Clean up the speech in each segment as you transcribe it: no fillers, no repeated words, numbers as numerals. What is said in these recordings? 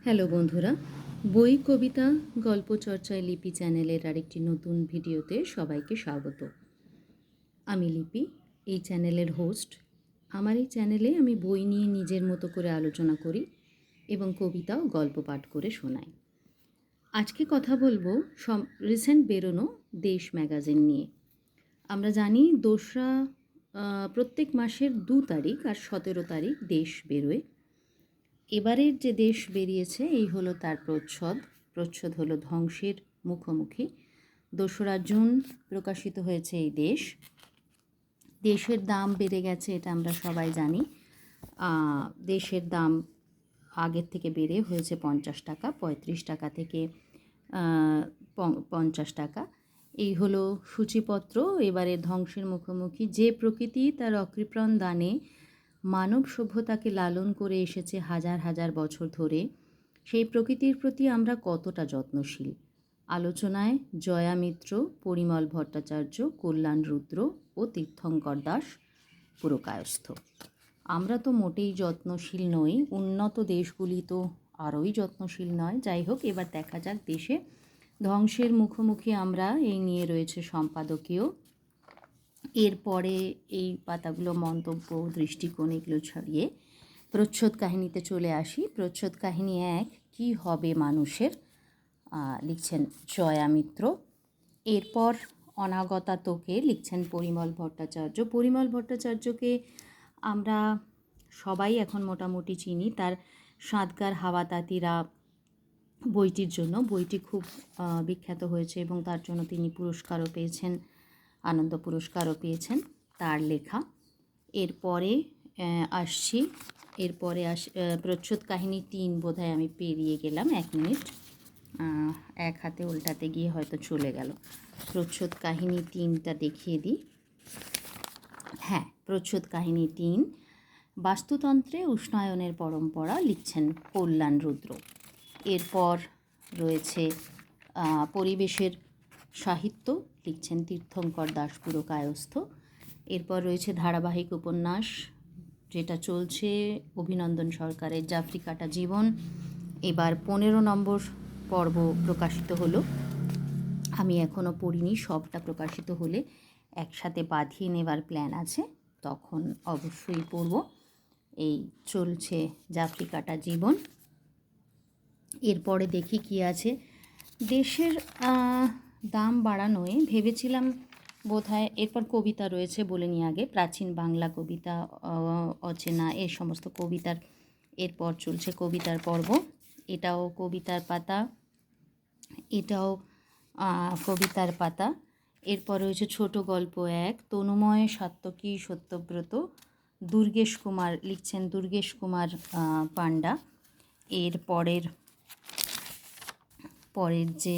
Hello বন্ধুরা, বই কবিতা গল্প চর্চায় লিপি চ্যানেলের আরেকটি নতুন ভিডিওতে সবাইকে স্বাগত। আমি লিপি, এই চ্যানেলের হোস্ট। আমার এই চ্যানেলে আমি বই নিয়ে নিজের মতো করে আলোচনা করি এবং কবিতা ও গল্প পাঠ করে শোনাই। আজকে কথা বলবো রিসেন্ট বেরোনো দেশ ম্যাগাজিন নিয়ে। আমরা জানি প্রত্যেক মাসের 2 তারিখ আর 17 তারিখ দেশ বেরোয়। এবারের যে দেশ বেরিয়েছে এই হলো তার প্রচ্ছদ হলো ধ্বংসের মুখোমুখি। 2রা জুন প্রকাশিত হয়েছে এই দেশের দাম বেড়ে গেছে, এটা আমরা সবাই জানি। দেশের দাম আগের থেকে বেড়ে হয়েছে 50 টাকা, 35 টাকা থেকে 50 টাকা। এই হলো সূচিপত্র। এবারে ধ্বংসের মুখোমুখি। যে প্রকৃতি তার অকৃপণ দানে মানব সভ্যতাকে লালন করে এসেছে হাজার হাজার বছর ধরে, সেই প্রকৃতির প্রতি আমরা কতটা যত্নশীল। আলোচনায় জয়া মিত্র, পরিমল ভট্টাচার্য, কল্যাণ রুদ্র ও তীর্থঙ্কর দাস পুরকায়স্থ। আমরা তো মোটেই যত্নশীল নই, উন্নত দেশগুলি তো আরোই যত্নশীল নয়। যাই হোক, এবার দেখা যাক দেশে ধ্বংসের মুখোমুখি আমরা, এই নিয়ে রয়েছে সম্পাদকীয়। এরপরে এই পাতাগুলো মন্তব্য, দৃষ্টিকোণ এগুলো ছড়িয়ে প্রচ্ছদ কাহিনীতে চলে আসি। প্রচ্ছদ কাহিনী 1, কী হবে মানুষের, লিখছেন জয়া মিত্র। এরপর অনাগতা তোকে লিখছেন পরিমল ভট্টাচার্য। পরিমল ভট্টাচার্যকে আমরা সবাই এখন মোটামুটি চিনি তার সাঁতকার হাওয়া তাঁতিরা বইটির জন্য। বইটি খুব বিখ্যাত হয়েছে এবং তার জন্য তিনি পুরস্কারও পেয়েছেন, আনন্দ পুরস্কারও পেয়েছেন তার লেখা। এরপরে প্রচ্ছদ কাহিনী 3 বোধহয় আমি পেরিয়ে গেলাম, 1 মিনিট, এক হাতে উল্টাতে গিয়ে হয়তো চলে গেল। প্রচ্ছদ কাহিনী 3টা দেখিয়ে দিই। হ্যাঁ, প্রচ্ছদ কাহিনী 3, বাস্তুতন্ত্রে উষ্ণায়নের পরম্পরা, লিখছেন কল্যাণ রুদ্র। এরপর রয়েছে পরিবেশের সাহিত্য, লিখছেন তীর্থঙ্কর দাস পুরকায়স্থ। এরপর রয়েছে ধারাবাহিক উপন্যাস, যেটা চলছে অভিনন্দন সরকারের জাফরি কাটা জীবন। এবার 15 নম্বর পর্ব প্রকাশিত হলো। আমি এখনও পড়িনি, সবটা প্রকাশিত হলে একসাথে বাঁধিয়ে নেবার প্ল্যান আছে, তখন অবশ্যই পড়ব। এই চলছে জাফরি কাটা জীবন। এরপরে দেখি কি আছে। দেশের দাম বাড়ানোয় ভেবেছিলাম বোধহয়। এরপর কবিতা রয়েছে, বলে নিয়ে আগে, প্রাচীন বাংলা কবিতা, অচেনা, এই সমস্ত কবিতার। এরপর চলছে কবিতার পর্ব, এটাও কবিতার পাতা। এরপর রয়েছে ছোট গল্প 1, তনুময় সাত্ত্বকী সত্যব্রত, দুর্গেশ কুমার, লিখছেন দুর্গেশ কুমার পাণ্ডা। এর পরের যে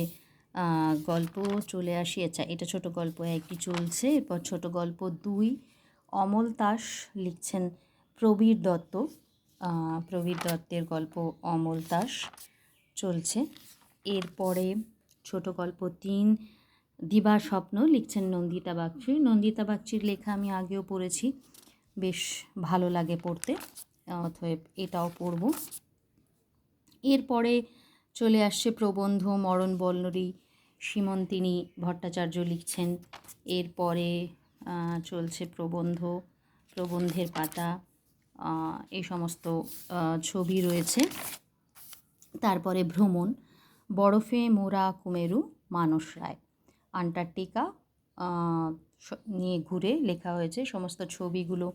গল্প চলে আসি, আচ্ছা, এটা ছোট গল্প 1টি চলছে। এরপর ছোট গল্প 2, অমল দাস, লিখছেন প্রবীর দত্তের গল্প অমল দাস চলছে। এরপরে ছোট গল্প 3, দিবা স্বপ্ন, লিখছেন নন্দিতা বাগচি। নন্দিতা বাগচির লেখা আমি আগেও পড়েছি, বেশ ভালো লাগে পড়তে, অতএব এটাও পড়ব। এরপরে চলে আসছে প্রবন্ধ, মরণ বল্লরী, সীমন্তিনী ভট্টাচার্য লিখছেন। এরপরে চলছে প্রবন্ধের পাতা, এই সমস্ত ছবি রয়েছে। তারপরে ভ্রমণ, বরফে মোড়া কুমেরু, মানস রায়, আন্টার্কটিকা নিয়ে ঘুরে লেখা হয়েছে। সমস্ত ছবিগুলো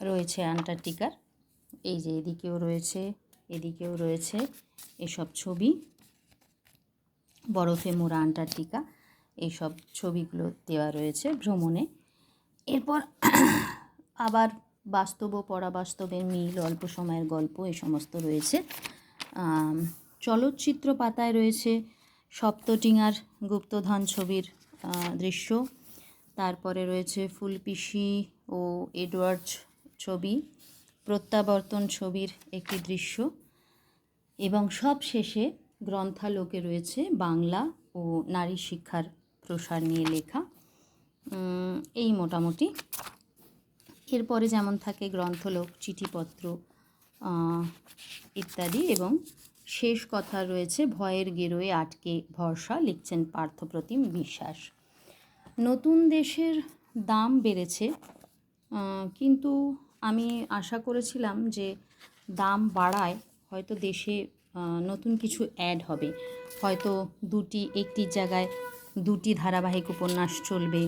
রয়েছে আন্টার্কটিকার, এই যে এদিকেও রয়েছে এসব ছবি, বরফে মোড়া আন্টার্কটিকা, এইসব ছবিগুলো দেওয়া রয়েছে ভ্রমণে। এরপর আবার বাস্তব ও পরাবাস্তবের মিল, অল্প সময়ের গল্প, এই সমস্ত রয়েছে। চলচ্চিত্র পাতায় রয়েছে সপ্তটিঙার গুপ্তধন ছবির দৃশ্য। তারপরে রয়েছে ফুলপিসি ও এডওয়ার্ড ছবি, প্রত্যাবর্তন ছবির একটি দৃশ্য, এবং সব শেষে গ্রন্থালোকে রয়েছে বাংলা ও নারী শিক্ষার প্রসার নিয়ে লেখা। এই মোটামুটি। এরপরে যেমন থাকে গ্রন্থলোক, চিঠিপত্র ইত্যাদি, এবং শেষ কথা রয়েছে ভয়ের গেরোয়ে আটকে ভরসা, লিখছেন পার্থপ্রতিম বিশ্বাস। নতুন দেশের দাম বেড়েছে, কিন্তু আমি আশা করেছিলাম যে দাম বাড়ায় হয়তো দেশে নতুন কিছু অ্যাড হবে, হয়তো একটির জায়গায় দুটি ধারাবাহিক উপন্যাস চলবে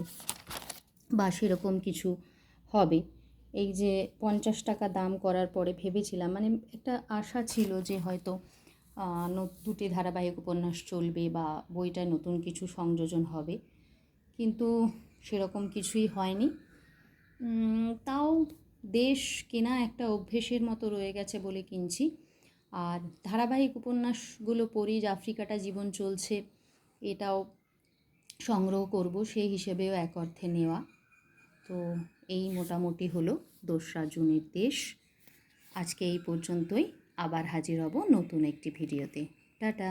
বা সেরকম কিছু হবে। এই যে 50 টাকা দাম করার পরে ভেবেছিলাম, মানে একটা আশা ছিল যে হয়তো দুটি ধারাবাহিক উপন্যাস চলবে বা বইটায় নতুন কিছু সংযোজন হবে, কিন্তু সেরকম কিছুই হয়নি। তাও দেশ কেনা একটা অভ্যেসের মতো রয়ে গেছে বলে কিনছি। আর ধারাবাহিক উপন্যাসগুলো পড়ি, আফ্রিকাটা জীবন চলছে এটাও সংগ্রহ করব, সেই হিসেবেও এক অর্থে নেওয়া। তো এই মোটামুটি হলো 2রা জুনের দেশ। আজকে এই পর্যন্তই, আবার হাজির হব নতুন একটি ভিডিওতে। টাটা।